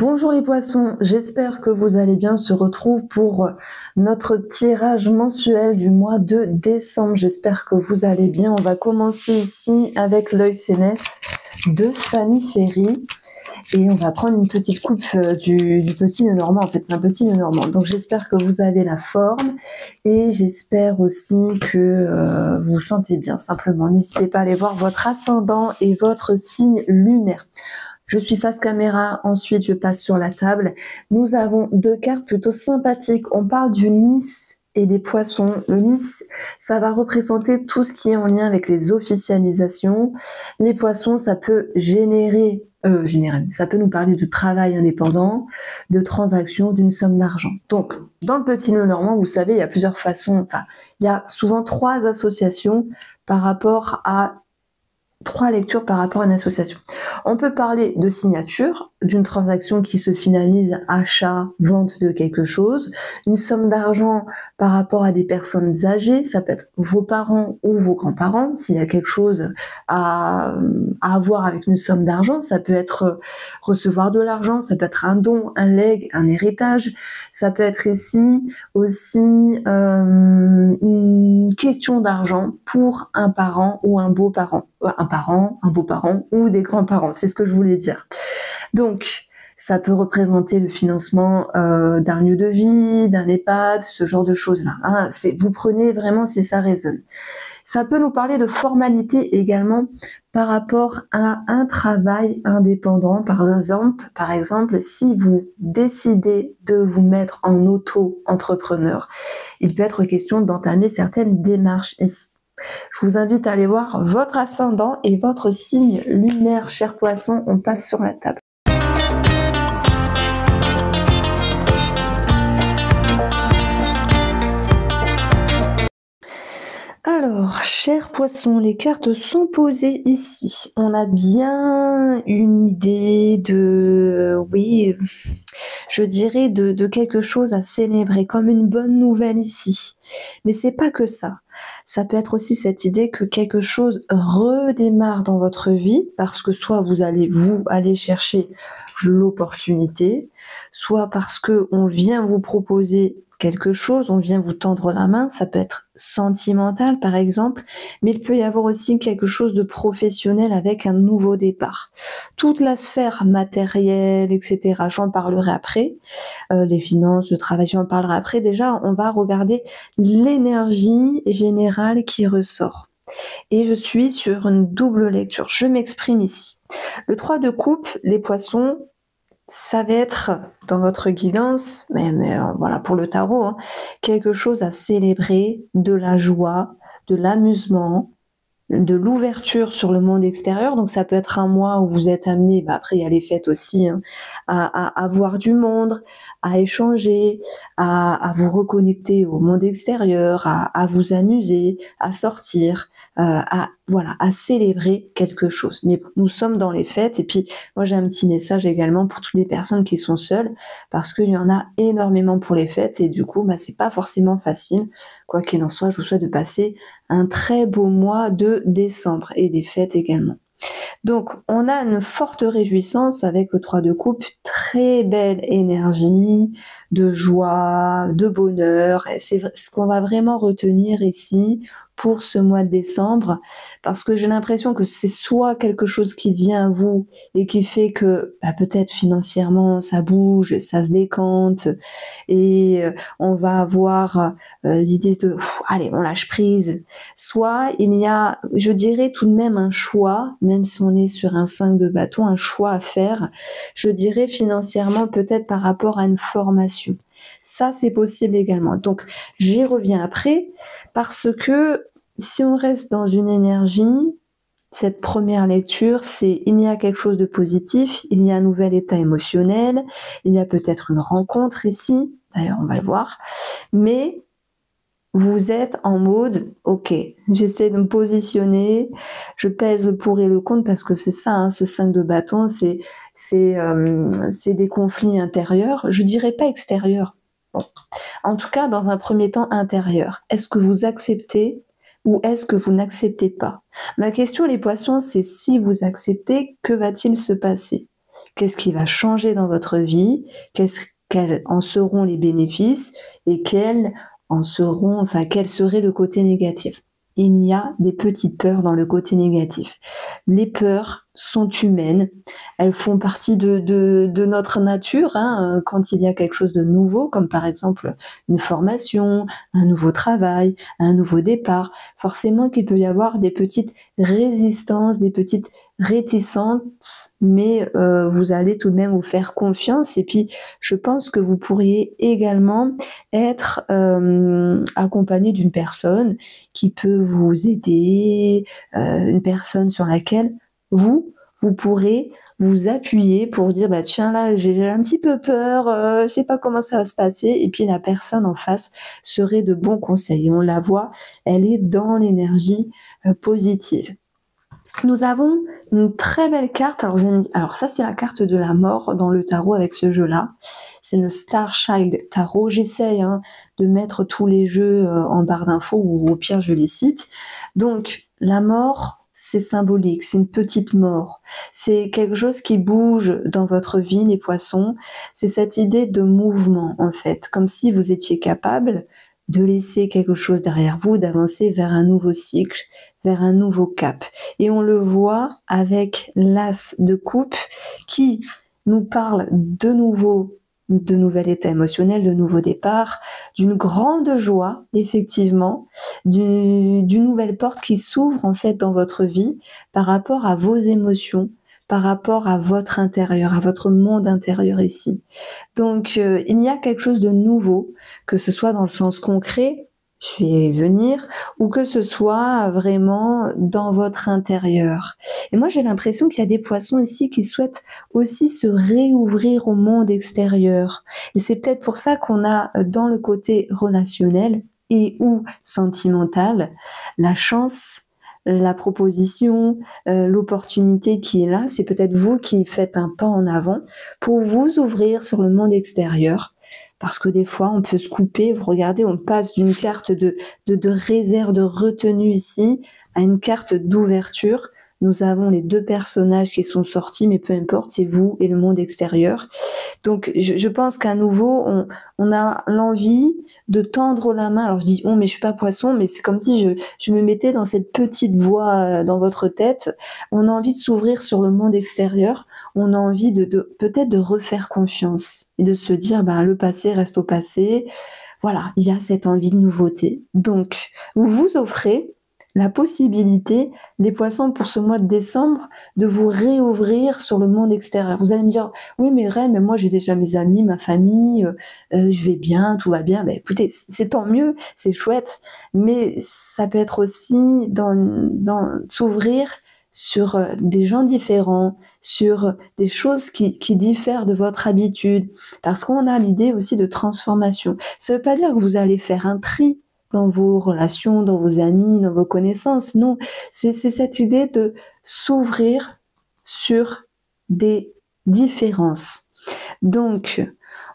Bonjour les poissons, j'espère que vous allez bien. On se retrouve pour notre tirage mensuel du mois de décembre. J'espère que vous allez bien. On va commencer ici avec l'œil céleste de Fanny Ferry. Et on va prendre une petite coupe du petit nœud normand. En fait, c'est un petit nœud normand. Donc, j'espère que vous avez la forme. Et j'espère aussi que vous vous sentez bien. Simplement, n'hésitez pas à aller voir votre ascendant et votre signe lunaire. Je suis face caméra, ensuite je passe sur la table. Nous avons deux cartes plutôt sympathiques. On parle du Lys et des poissons. Le Lys, ça va représenter tout ce qui est en lien avec les officialisations. Les poissons, ça peut ça peut nous parler de travail indépendant, de transactions, d'une somme d'argent. Donc, dans le petit nœud normand, vous savez, il y a plusieurs façons, il y a souvent trois lectures par rapport à une association. On peut parler de signature, d'une transaction qui se finalise, achat, vente de quelque chose, une somme d'argent par rapport à des personnes âgées, ça peut être vos parents ou vos grands-parents, s'il y a quelque chose à avoir avec une somme d'argent, ça peut être recevoir de l'argent, ça peut être un don, un legs, un héritage, ça peut être ici aussi une question d'argent pour un parent ou un beau-parent. Un beau-parent ou des grands-parents, c'est ce que je voulais dire. Donc, ça peut représenter le financement d'un lieu de vie, d'un EHPAD, ce genre de choses-là. Hein. Vous prenez vraiment si ça résonne. Ça peut nous parler de formalité également par rapport à un travail indépendant. Par exemple, si vous décidez de vous mettre en auto-entrepreneur, il peut être question d'entamer certaines démarches ici. Je vous invite à aller voir votre ascendant et votre signe lunaire, chers poissons. On passe sur la table. Alors, chers poissons, les cartes sont posées ici. On a bien une idée je dirais de quelque chose à célébrer, comme une bonne nouvelle ici. Mais c'est pas que ça. Ça peut être aussi cette idée que quelque chose redémarre dans votre vie, parce que soit vous allez chercher l'opportunité, soit parce que on vient vous proposer quelque chose, on vient vous tendre la main, ça peut être sentimental par exemple, mais il peut y avoir aussi quelque chose de professionnel avec un nouveau départ. Toute la sphère matérielle, etc., j'en parlerai après, les finances, le travail, j'en parlerai après. Déjà, on va regarder l'énergie générale qui ressort. Et je suis sur une double lecture, je m'exprime ici. Le 3 de coupe, les poissons, ça va être dans votre guidance, mais voilà pour le tarot, hein, quelque chose à célébrer, de la joie, de l'amusement, de l'ouverture sur le monde extérieur. Donc ça peut être un mois où vous êtes amené, après il y a les fêtes aussi, hein, à voir du monde, à échanger, à vous reconnecter au monde extérieur, à vous amuser, à sortir, à célébrer quelque chose. Mais nous sommes dans les fêtes, et puis moi j'ai un petit message également pour toutes les personnes qui sont seules, parce qu'il y en a énormément pour les fêtes, et du coup c'est pas forcément facile. Quoi qu'il en soit, je vous souhaite de passer un très beau mois de décembre et des fêtes également. Donc, on a une forte réjouissance avec le 3 de coupe, très belle énergie, de joie, de bonheur. Et c'est ce qu'on va vraiment retenir ici pour ce mois de décembre, parce que j'ai l'impression que c'est soit quelque chose qui vient à vous et qui fait que peut-être financièrement ça bouge, ça se décante, et on va avoir l'idée de allez, on lâche prise. Soit il y a, je dirais tout de même un choix, même si on est sur un 5 de bâton, un choix à faire, je dirais financièrement peut-être par rapport à une formation. Ça, c'est possible également. Donc, j'y reviens après, parce que si on reste dans une énergie, cette première lecture, il y a quelque chose de positif, il y a un nouvel état émotionnel, il y a peut-être une rencontre ici, d'ailleurs on va le voir, mais vous êtes en mode, ok, j'essaie de me positionner, je pèse le pour et le contre, parce que c'est ça, hein, ce 5 de bâton, c'est des conflits intérieurs, je dirais pas extérieurs. Bon. En tout cas, dans un premier temps, intérieur. Est-ce que vous acceptez ou est-ce que vous n'acceptez pas? Ma question, les poissons, c'est si vous acceptez, que va-t-il se passer? qu'est-ce qui va changer dans votre vie, quels en seront les bénéfices et quel serait le côté négatif. Il y a des petites peurs dans le côté négatif. Les peurs sont humaines, elles font partie de notre nature, hein, quand il y a quelque chose de nouveau, comme par exemple une formation, un nouveau travail, un nouveau départ. Forcément qu'il peut y avoir des petites résistances, des petites réticences, mais vous allez tout de même vous faire confiance. Et puis, je pense que vous pourriez également être accompagné d'une personne qui peut vous aider, une personne sur laquelle vous pourrez vous appuyer pour dire bah tiens là j'ai un petit peu peur, je sais pas comment ça va se passer, et puis la personne en face serait de bons conseils. Et on la voit, elle est dans l'énergie positive. Nous avons une très belle carte. Alors, vous allez me dire, alors ça, c'est la carte de la mort dans le tarot avec ce jeu-là. C'est le Star Child Tarot. J'essaye de mettre tous les jeux en barre d'infos ou au pire, je les cite. Donc, la mort, c'est symbolique. C'est une petite mort. C'est quelque chose qui bouge dans votre vie, les poissons. C'est cette idée de mouvement, en fait. Comme si vous étiez capable de laisser quelque chose derrière vous, d'avancer vers un nouveau cycle, vers un nouveau cap. Et on le voit avec l'as de coupe qui nous parle de nouvel état émotionnel, de nouveau départ, d'une grande joie, effectivement, d'une nouvelle porte qui s'ouvre en fait dans votre vie par rapport à vos émotions, par rapport à votre intérieur, à votre monde intérieur ici. Donc, il y a quelque chose de nouveau, que ce soit dans le sens concret, je vais y venir, ou que ce soit vraiment dans votre intérieur. Et moi, j'ai l'impression qu'il y a des poissons ici qui souhaitent aussi se réouvrir au monde extérieur. Et c'est peut-être pour ça qu'on a dans le côté relationnel et ou sentimental la chance, la proposition, l'opportunité qui est là. C'est peut-être vous qui faites un pas en avant pour vous ouvrir sur le monde extérieur. Parce que des fois, on peut se couper. Vous regardez, on passe d'une carte de réserve, de retenue ici, à une carte d'ouverture. Nous avons les deux personnages qui sont sortis, mais peu importe, c'est vous et le monde extérieur. Donc, je pense qu'à nouveau, on a l'envie de tendre la main. Alors, je dis mais je suis pas poisson, mais c'est comme si je me mettais dans cette petite voix dans votre tête. On a envie de s'ouvrir sur le monde extérieur. On a envie peut-être de refaire confiance et de se dire, le passé reste au passé. Voilà, il y a cette envie de nouveauté. Donc, vous vous offrez la possibilité, les poissons, pour ce mois de décembre, de vous réouvrir sur le monde extérieur. Vous allez me dire, oui, mais Reine, mais moi j'ai déjà mes amis, ma famille, je vais bien, tout va bien. Écoutez, c'est tant mieux, c'est chouette, mais ça peut être aussi dans s'ouvrir sur des gens différents, sur des choses qui diffèrent de votre habitude, parce qu'on a l'idée aussi de transformation. Ça ne veut pas dire que vous allez faire un tri dans vos relations, dans vos amis, dans vos connaissances. Non, c'est cette idée de s'ouvrir sur des différences. Donc,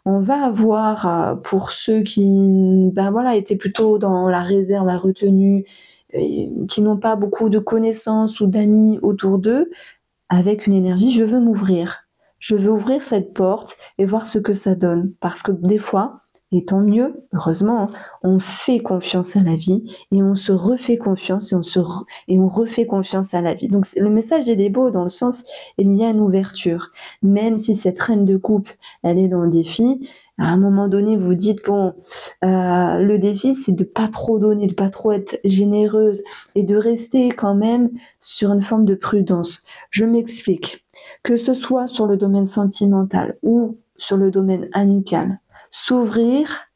on va avoir, pour ceux qui étaient plutôt dans la réserve, la retenue, qui n'ont pas beaucoup de connaissances ou d'amis autour d'eux, avec une énergie, je veux m'ouvrir. Je veux ouvrir cette porte et voir ce que ça donne. Parce que des fois, et tant mieux, heureusement, on fait confiance à la vie et on se refait confiance et on refait confiance à la vie. Donc le message il est beau dans le sens, il y a une ouverture. Même si cette reine de coupe, elle est dans le défi, à un moment donné, vous dites, le défi, c'est de pas trop donner, de pas trop être généreuse et de rester quand même sur une forme de prudence. Je m'explique. Que ce soit sur le domaine sentimental ou sur le domaine amical, s'ouvrir,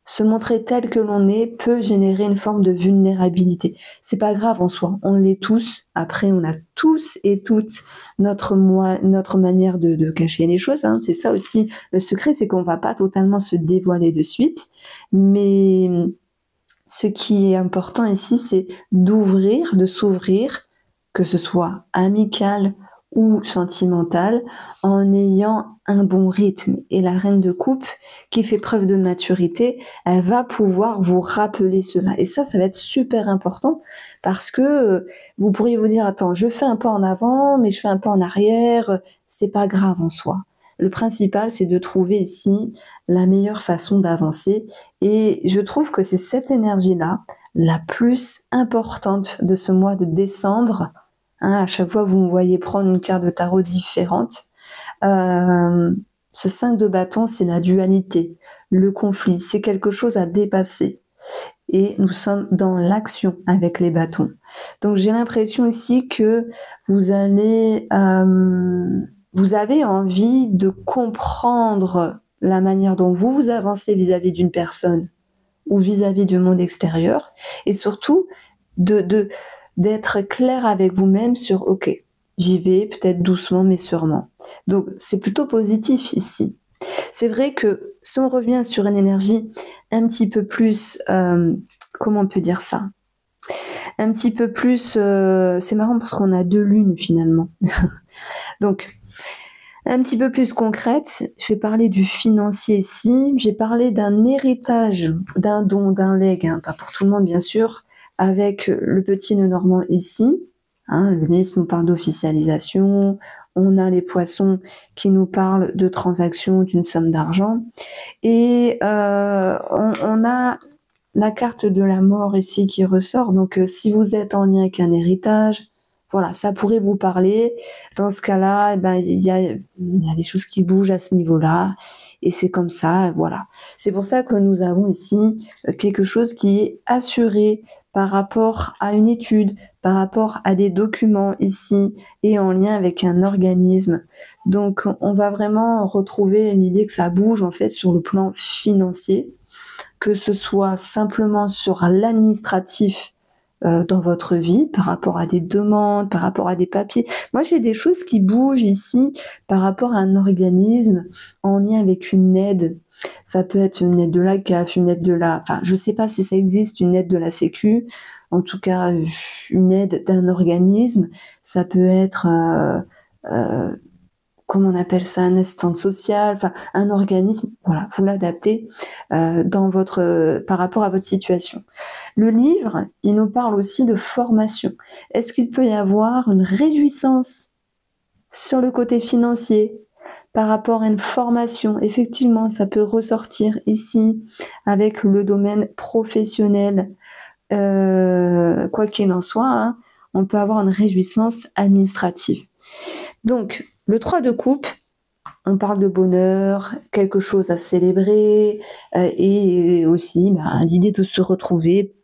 se montrer tel que l'on est peut générer une forme de vulnérabilité. C'est pas grave en soi, on l'est tous. Après, on a tous et toutes notre manière de cacher les choses. C'est ça aussi le secret, c'est qu'on va pas totalement se dévoiler de suite. Mais ce qui est important ici, c'est d'ouvrir, de s'ouvrir, que ce soit amical ou sentimentale, en ayant un bon rythme. Et la reine de coupe, qui fait preuve de maturité, elle va pouvoir vous rappeler cela. Et ça va être super important parce que vous pourriez vous dire, attends, je fais un pas en avant, mais je fais un pas en arrière. c'est pas grave en soi. Le principal, c'est de trouver ici la meilleure façon d'avancer. Et je trouve que c'est cette énergie-là la plus importante de ce mois de décembre. Hein, à chaque fois, vous me voyez prendre une carte de tarot différente. Ce 5 de bâton, c'est la dualité, le conflit, c'est quelque chose à dépasser. Et nous sommes dans l'action avec les bâtons. Donc j'ai l'impression ici que vous avez envie de comprendre la manière dont vous avancez vis-à-vis d'une personne ou vis-à-vis du monde extérieur, et surtout d'être clair avec vous-même sur ok, j'y vais peut-être doucement mais sûrement. Donc c'est plutôt positif ici. C'est vrai que si on revient sur une énergie un petit peu plus, comment on peut dire ça, un petit peu plus, c'est marrant parce qu'on a 2 lunes finalement. Donc un petit peu plus concrète, je vais parler du financier ici. J'ai parlé d'un héritage, d'un don, d'un legs, hein, pas pour tout le monde bien sûr, avec le petit nœud normand ici. Hein, le Lys nous parle d'officialisation. On a les poissons qui nous parlent de transactions, d'une somme d'argent. Et on a la carte de la mort ici qui ressort. Donc si vous êtes en lien avec un héritage, voilà, ça pourrait vous parler. Dans ce cas-là, il y a des choses qui bougent à ce niveau-là. Et c'est comme ça, voilà. C'est pour ça que nous avons ici quelque chose qui est assuré par rapport à une étude, par rapport à des documents ici, et en lien avec un organisme. Donc, on va vraiment retrouver l'idée que ça bouge, en fait, sur le plan financier, que ce soit simplement sur l'administratif, dans votre vie, par rapport à des demandes, par rapport à des papiers. Moi, j'ai des choses qui bougent ici par rapport à un organisme en lien avec une aide. Ça peut être une aide de la CAF, une aide de la... Enfin, je sais pas si ça existe, une aide de la Sécu. En tout cas, une aide d'un organisme. Ça peut être... comment on appelle ça, un assistant social, enfin un organisme, voilà, vous l'adaptez par rapport à votre situation. Le livre, il nous parle aussi de formation. Est-ce qu'il peut y avoir une réjouissance sur le côté financier par rapport à une formation? Effectivement, ça peut ressortir ici avec le domaine professionnel. Quoi qu'il en soit, hein, on peut avoir une réjouissance administrative. Donc, le 3 de coupe, on parle de bonheur, quelque chose à célébrer, et aussi l'idée de se retrouver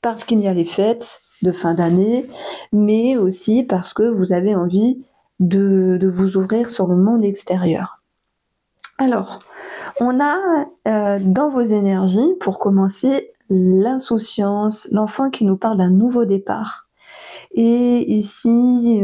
parce qu'il y a les fêtes de fin d'année, mais aussi parce que vous avez envie de vous ouvrir sur le monde extérieur. Alors, on a dans vos énergies, pour commencer, l'insouciance, l'enfant qui nous parle d'un nouveau départ. Et ici,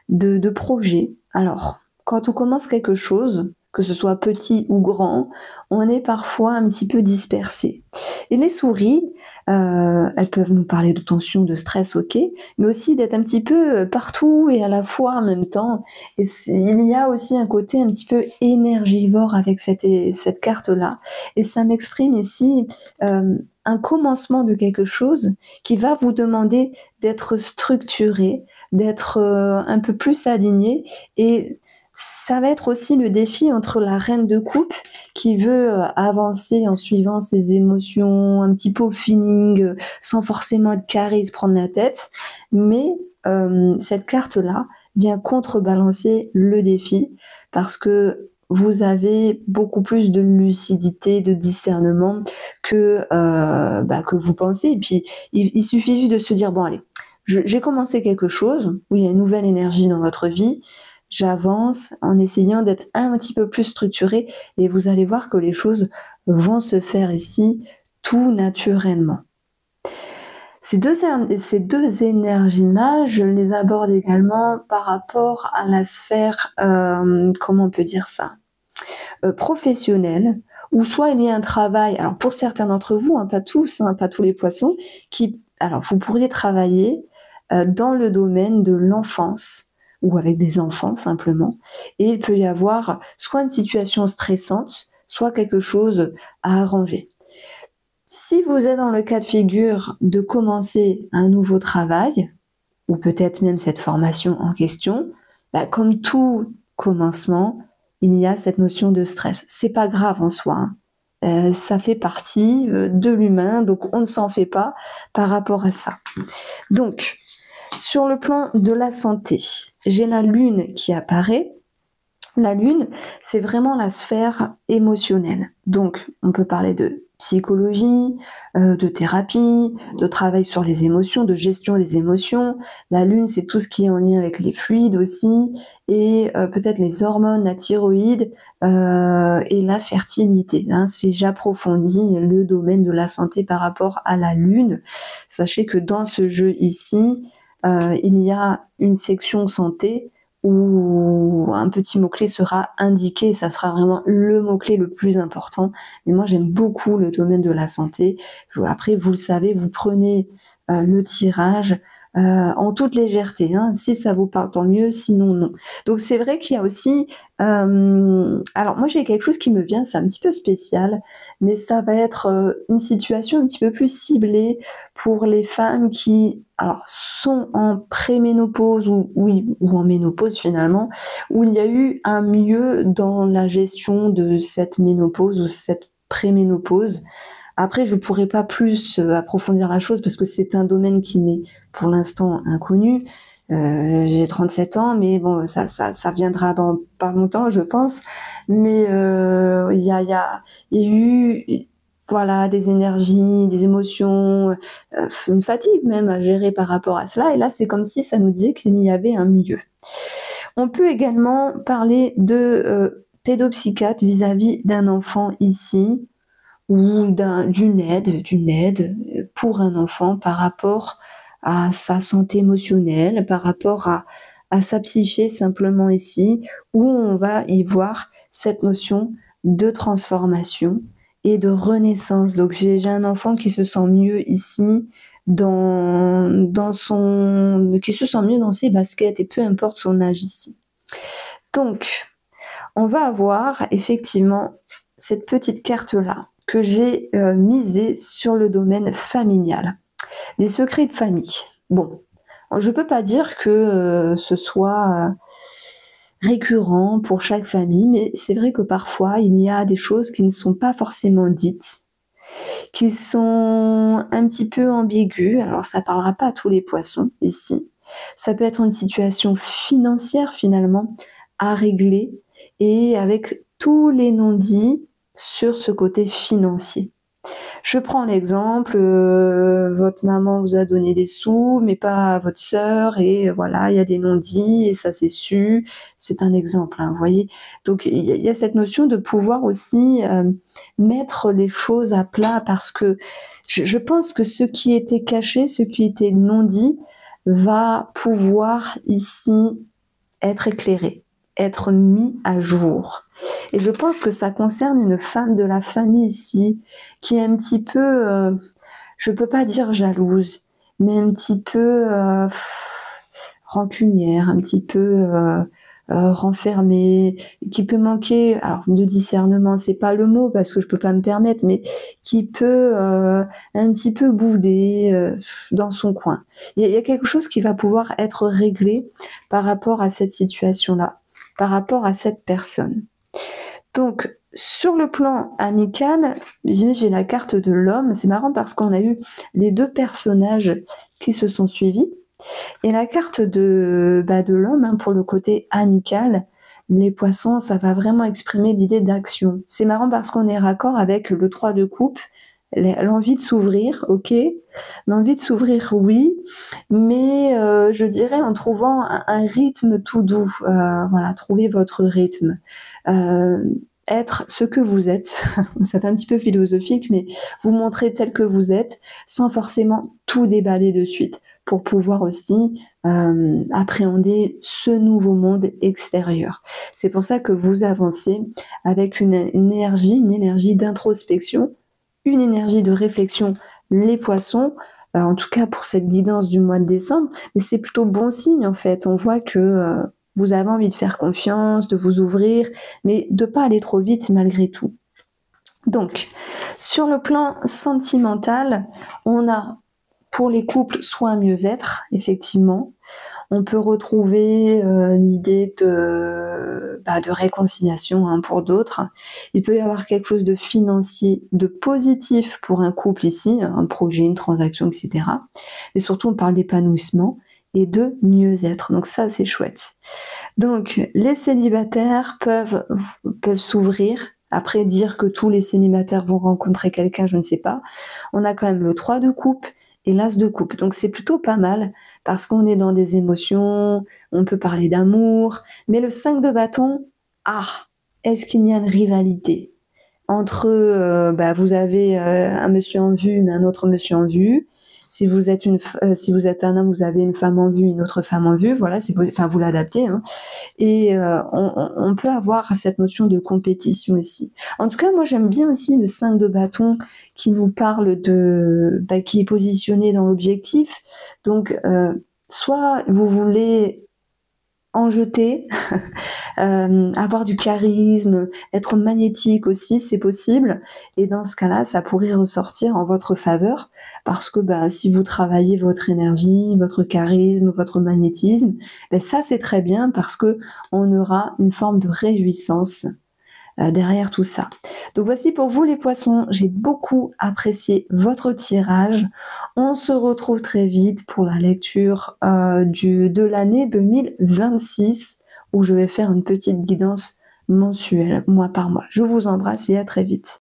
de projet. Alors, quand on commence quelque chose, que ce soit petit ou grand, on est parfois un petit peu dispersé. Et les souris, elles peuvent nous parler de tension, de stress, ok, mais aussi d'être un petit peu partout et à la fois en même temps. Et il y a aussi un côté un petit peu énergivore avec cette carte-là. Et ça m'exprime ici un commencement de quelque chose qui va vous demander d'être structuré, d'être un peu plus aligné, et ça va être aussi le défi entre la reine de coupe qui veut avancer en suivant ses émotions, un petit peu au feeling, sans forcément être carré, se prendre la tête, mais cette carte-là vient contrebalancer le défi parce que vous avez beaucoup plus de lucidité, de discernement que vous pensez. Et puis, il suffit juste de se dire, bon allez, j'ai commencé quelque chose où il y a une nouvelle énergie dans votre vie, j'avance en essayant d'être un petit peu plus structuré et vous allez voir que les choses vont se faire ici tout naturellement. Ces deux énergies-là, je les aborde également par rapport à la sphère, comment on peut dire ça, professionnelle, où soit il y a un travail, alors pour certains d'entre vous, hein, pas tous, hein, pas tous les poissons, alors vous pourriez travailler dans le domaine de l'enfance, ou avec des enfants simplement, et il peut y avoir soit une situation stressante, soit quelque chose à arranger. Si vous êtes dans le cas de figure de commencer un nouveau travail, ou peut-être même cette formation en question, comme tout commencement, il y a cette notion de stress. C'est pas grave en soi, hein. Ça fait partie de l'humain, donc on ne s'en fait pas par rapport à ça. Donc, sur le plan de la santé, j'ai la lune qui apparaît. La lune, c'est vraiment la sphère émotionnelle. Donc, on peut parler de psychologie, de thérapie, de travail sur les émotions, de gestion des émotions. La lune, c'est tout ce qui est en lien avec les fluides aussi, et peut-être les hormones, la thyroïde et la fertilité. Hein. Si j'approfondis le domaine de la santé par rapport à la lune, sachez que dans ce jeu ici, il y a une section santé où un petit mot-clé sera indiqué, ça sera vraiment le mot-clé le plus important. Mais moi, j'aime beaucoup le domaine de la santé. Après, vous le savez, vous prenez le tirage en toute légèreté. Hein. Si ça vous parle, tant mieux, sinon non. Donc c'est vrai qu'il y a aussi... alors moi, j'ai quelque chose qui me vient, c'est un petit peu spécial, mais ça va être une situation un petit peu plus ciblée pour les femmes qui sont en préménopause ou en ménopause finalement, où il y a eu un mieux dans la gestion de cette ménopause ou cette préménopause. Après, je ne pourrais pas plus approfondir la chose parce que c'est un domaine qui m'est pour l'instant inconnu. J'ai 37 ans, mais bon, ça viendra dans pas longtemps, je pense. Mais il y a eu voilà, des énergies, des émotions, une fatigue même à gérer par rapport à cela. Et là, c'est comme si ça nous disait qu'il y avait un milieu. On peut également parler de pédopsychiatre vis-à-vis d'un enfant ici, ou d'une aide pour un enfant par rapport à sa santé émotionnelle, par rapport à sa psyché simplement ici, où on va y voir cette notion de transformation et de renaissance. Donc j'ai un enfant qui se sent mieux ici, qui se sent mieux dans ses baskets, et peu importe son âge ici. Donc, on va avoir effectivement cette petite carte-là que j'ai misée sur le domaine familial. Les secrets de famille. Bon, je ne peux pas dire que ce soit récurrent pour chaque famille, mais c'est vrai que parfois, il y a des choses qui ne sont pas forcément dites, qui sont un petit peu ambiguës. Alors, ça ne parlera pas à tous les poissons ici. Ça peut être une situation financière finalement à régler et avec tous les non-dits sur ce côté financier. Je prends l'exemple, votre maman vous a donné des sous, mais pas à votre sœur, et voilà, il y a des non-dits, et ça c'est su. C'est un exemple, hein, vous voyez. Donc il y a cette notion de pouvoir aussi mettre les choses à plat, parce que je pense que ce qui était caché, ce qui était non-dit, va pouvoir ici être éclairé, être mis à jour. Et je pense que ça concerne une femme de la famille ici, qui est un petit peu, je peux pas dire jalouse, mais un petit peu rancunière, un petit peu renfermée, qui peut manquer, alors de discernement, c'est pas le mot parce que je peux pas me permettre, mais qui peut un petit peu bouder dans son coin. Il y a quelque chose qui va pouvoir être réglé par rapport à cette situation-là, par rapport à cette personne. Donc, sur le plan amical, j'ai la carte de l'homme. C'est marrant parce qu'on a eu les deux personnages qui se sont suivis. Et la carte de l'homme, hein, pour le côté amical, les poissons, ça va vraiment exprimer l'idée d'action. C'est marrant parce qu'on est raccord avec le 3 de coupe, l'envie de s'ouvrir, ok. L'envie de s'ouvrir, oui, mais je dirais en trouvant un rythme tout doux. Voilà, trouvez votre rythme. Être ce que vous êtes, ça fait un petit peu philosophique, mais vous montrer tel que vous êtes, sans forcément tout déballer de suite, pour pouvoir aussi appréhender ce nouveau monde extérieur. C'est pour ça que vous avancez avec une énergie d'introspection, une énergie de réflexion, les poissons, en tout cas pour cette guidance du mois de décembre, mais c'est plutôt bon signe en fait. On voit que vous avez envie de faire confiance, de vous ouvrir, mais de pas aller trop vite malgré tout. Donc, sur le plan sentimental, on a pour les couples soit un mieux-être, effectivement. On peut retrouver l'idée de réconciliation, hein, pour d'autres. Il peut y avoir quelque chose de financier, de positif pour un couple ici, un projet, une transaction, etc. Mais surtout, on parle d'épanouissement et de mieux-être. Donc ça, c'est chouette. Donc, les célibataires peuvent s'ouvrir. Après, dire que tous les célibataires vont rencontrer quelqu'un, je ne sais pas. On a quand même le 3 de coupe et l'As de coupe. Donc, c'est plutôt pas mal parce qu'on est dans des émotions, on peut parler d'amour. Mais le 5 de bâton, est-ce qu'il y a une rivalité entre, vous avez un monsieur en vue, mais un autre monsieur en vue. Si vous êtes un homme, vous avez une femme en vue, une autre femme en vue. Voilà, vous l'adaptez, hein. Et on peut avoir cette notion de compétition ici. En tout cas, moi, j'aime bien aussi le 5 de bâton qui nous parle qui est positionné dans l'objectif. Donc, soit vous voulez en jeter, avoir du charisme, être magnétique aussi, c'est possible. Et dans ce cas-là, ça pourrait ressortir en votre faveur parce que si vous travaillez votre énergie, votre charisme, votre magnétisme, ça c'est très bien parce que on aura une forme de réjouissance derrière tout ça. Donc voici pour vous les poissons, j'ai beaucoup apprécié votre tirage. On se retrouve très vite pour la lecture de l'année 2026 où je vais faire une petite guidance mensuelle, mois par mois. Je vous embrasse et à très vite.